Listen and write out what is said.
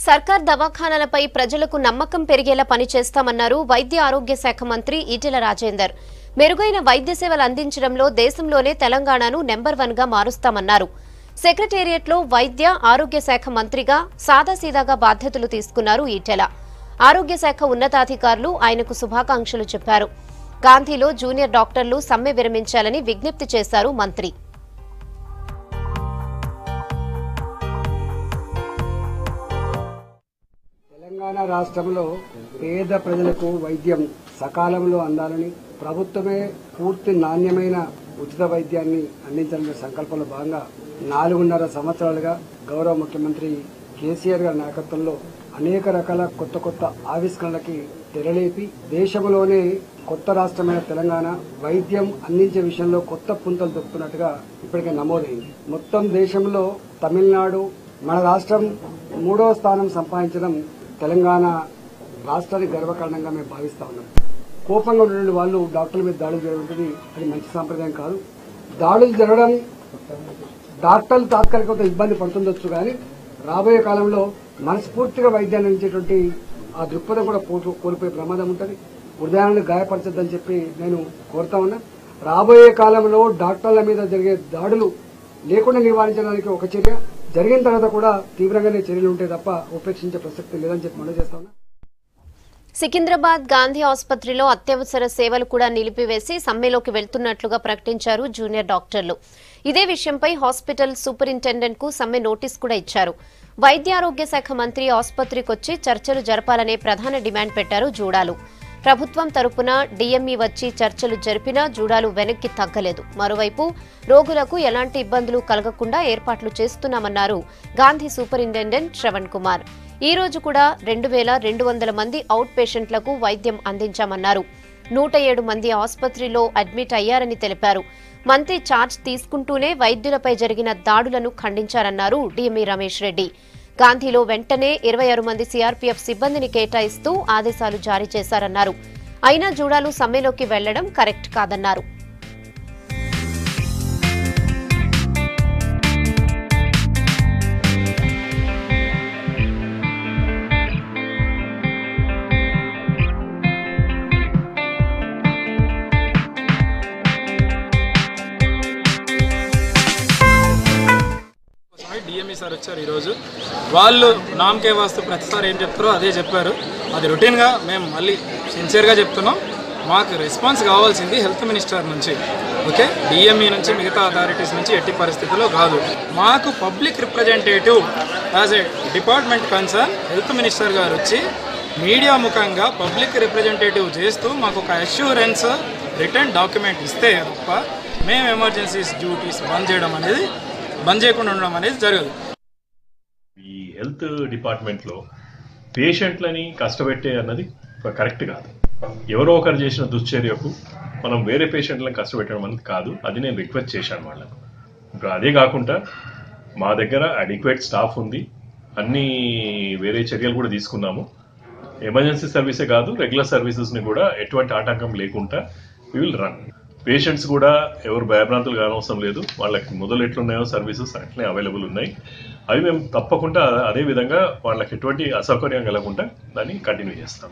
సర్కార్ దవాఖానాలపై ప్రజలకు నమ్మకం పెరిగేలా పనిచేస్తామన్నారు వైద్య ఆరోగ్య శాఖ మంత్రి ఈటెల రాజేందర్. మెరుగైన వైద్య సేవలు అందించడంలో దేశంలోనే తెలంగాణను నెంబర్ 1 గా మారుస్తామన్నారు. సెక్రటేరియట్లో వైద్య ఆరోగ్య శాఖ మంత్రిగా సాదాసీదాగా బాధ్యతలు తీసుకున్నారు ఈటెల. ఆరోగ్య శాఖ ఉన్నతాధికారులు ఆయనకు శుభాకాంక్షలు చెప్పారు. గాంధీలో జూనియర్ డాక్టర్లు సమ్మె విరమించాలని విజ్ఞప్తి చేశారు మంత్రి. తెలంగాణ రాష్ట్రంలో పేద ప్రజలకు వైద్యం సకాలంలో అందాలని ప్రభుత్వమే పూర్తి నాణ్యమైన ఉచిత వైద్యాన్ని అందించాలనే సంకల్పంలో భాగంగా 4.5 సంవత్సరాలుగా గౌరవ ముఖ్యమంత్రి కేసీఆర్ గారి నాయకత్వంలో అనేక రకాల కొత్త ఆవిష్కరణలకి తెరలేపి దేశంలోనే కొత్త రాష్ట్రమైన తెలంగాణ వైద్యం అందించే విషయంలో కొత్త పుంతలు దొక్కుతున్నట్టుగా ఇప్పటికే నమోదైంది. మొత్తం దేశంలో తమిళనాడు మన రాష్ట్రం 3వ స్థానం సంపాదించడం తెలంగాణ రాష్ట్రానికి గర్వకారణంగా మేము భావిస్తా ఉన్నాం. కోపంగా ఉన్నటువంటి వాళ్ళు డాక్టర్ల మీద దాడులు జరుగుతుంది, అది మంచి సాంప్రదాయం కాదు. దాడులు జరగడం డాక్టర్లు తాత్కాలికంగా ఇబ్బంది పడుతుండొచ్చు, కానీ రాబోయే కాలంలో మనస్ఫూర్తిగా వైద్యాన్ని అందించేటువంటి ఆ దృక్పథం కూడా కోల్పోయే ప్రమాదం ఉంటుంది. హృదయాన్ని గాయపరచొద్దని చెప్పి నేను కోరుతా ఉన్నా. రాబోయే కాలంలో డాక్టర్ల మీద జరిగే దాడులు లేకుండా నివారించడానికి ఒక చర్య, జరిగిన తర్వాత కూడా తీవ్రంగానే చర్యలు ఉంటే తప్ప ఉపేక్షించే ప్రసక్తి లేదని చెప్పి మనం చేస్తా ఉన్నా. సికింద్రాబాద్ గాంధీ ఆసుపత్రిలో అత్యవసర సేవలు కూడా నిలిపివేసి సమ్మెలోకి వెళ్తున్నట్లుగా ప్రకటించారు జూనియర్ డాక్టర్లు. ఇదే విషయంపై హాస్పిటల్ సూపరింటెండెంట్ కు సమ్మె నోటీస్ కూడా ఇచ్చారు. వైద్య ఆరోగ్య శాఖ మంత్రి ఆసుపత్రికొచ్చి చర్చలు జరపాలనే ప్రధాన డిమాండ్ పెట్టారు జూడాలు. ప్రభుత్వం తరపున డీఎంఈ వచ్చి చర్చలు జరిపినా జూడాలు వెనక్కి తగ్గలేదు. మరోవైపు రోగులకు ఎలాంటి ఇబ్బందులు కలగకుండా ఏర్పాట్లు చేస్తున్నామన్నారు గాంధీ సూపరింటెండెంట్ శ్రవణ్ కుమార్. ఈ రోజు కూడా 2200 మంది అవుట్ పేషెంట్లకు వైద్యం అందించామన్నారు. 107 మంది ఆసుపత్రిలో అడ్మిట్ అయ్యారని తెలిపారు. మంత్రి ఛార్జ్ తీసుకుంటూనే వైద్యులపై జరిగిన దాడులను ఖండించారన్నారు డీఎంఈ రమేష్ రెడ్డి. గాంధీలో వెంటనే 26 మంది సీఆర్పీఎఫ్ సిబ్బందిని కేటాయిస్తూ ఆదేశాలు జారీ చేశారన్నారు. అయినా జూడాలు సమ్మెలోకి వెళ్లడం కరెక్ట్ కాదన్నారు. డిఎంఈ సార్ వచ్చారు ఈరోజు. వాళ్ళు నామకే వాస్తు ప్రతిసారి ఏం చెప్తారో అదే చెప్పారు. అది రొటీన్గా మేము మళ్ళీ సిన్సియర్గా చెప్తున్నాం. మాకు రెస్పాన్స్ కావాల్సింది హెల్త్ మినిస్టర్ నుంచి, ఓకే, డిఎంఈ నుంచి మిగతా అథారిటీస్ నుంచి ఎట్టి పరిస్థితుల్లో కాదు. మాకు public representative as a department concern health minister గారు వచ్చి మీడియా ముఖంగా పబ్లిక్ రిప్రజెంటేటివ్ చేస్తూ మాకు ఒక అష్యూరెన్స్ రిటర్న్ డాక్యుమెంట్ ఇస్తే తప్ప మేము ఎమర్జెన్సీస్ డ్యూటీస్ బంద్ చేయకుండా ఉండడం అనేది జరగదు. ఈ హెల్త్ డిపార్ట్మెంట్లో పేషెంట్లని కష్టపెట్టే అన్నది కరెక్ట్ కాదు. ఎవరో ఒకరు చేసిన దుశ్చర్యకు మనం వేరే పేషెంట్లను కష్టపెట్టడం అనేది కాదు. అది నేను రిక్వెస్ట్ చేశాను వాళ్ళకు. ఇప్పుడు అదే కాకుండా మా దగ్గర అడిక్వేట్ స్టాఫ్ ఉంది, అన్ని వేరే చర్యలు కూడా తీసుకున్నాము. ఎమర్జెన్సీ సర్వీసే కాదు, రెగ్యులర్ సర్వీసెస్ని కూడా ఎటువంటి ఆటంకం లేకుండా వి విల్ రన్. పేషెంట్స్ కూడా ఎవరు భయభ్రాంతులు కానవసరం లేదు. వాళ్ళకి మొదలు ఎట్లున్నాయో సర్వీసెస్ అట్లనే అవైలబుల్ ఉన్నాయి. అవి మేము తప్పకుండా అదే విధంగా వాళ్ళకి ఎటువంటి అసౌకర్యం కలగకుండా దాన్ని కంటిన్యూ చేస్తాం.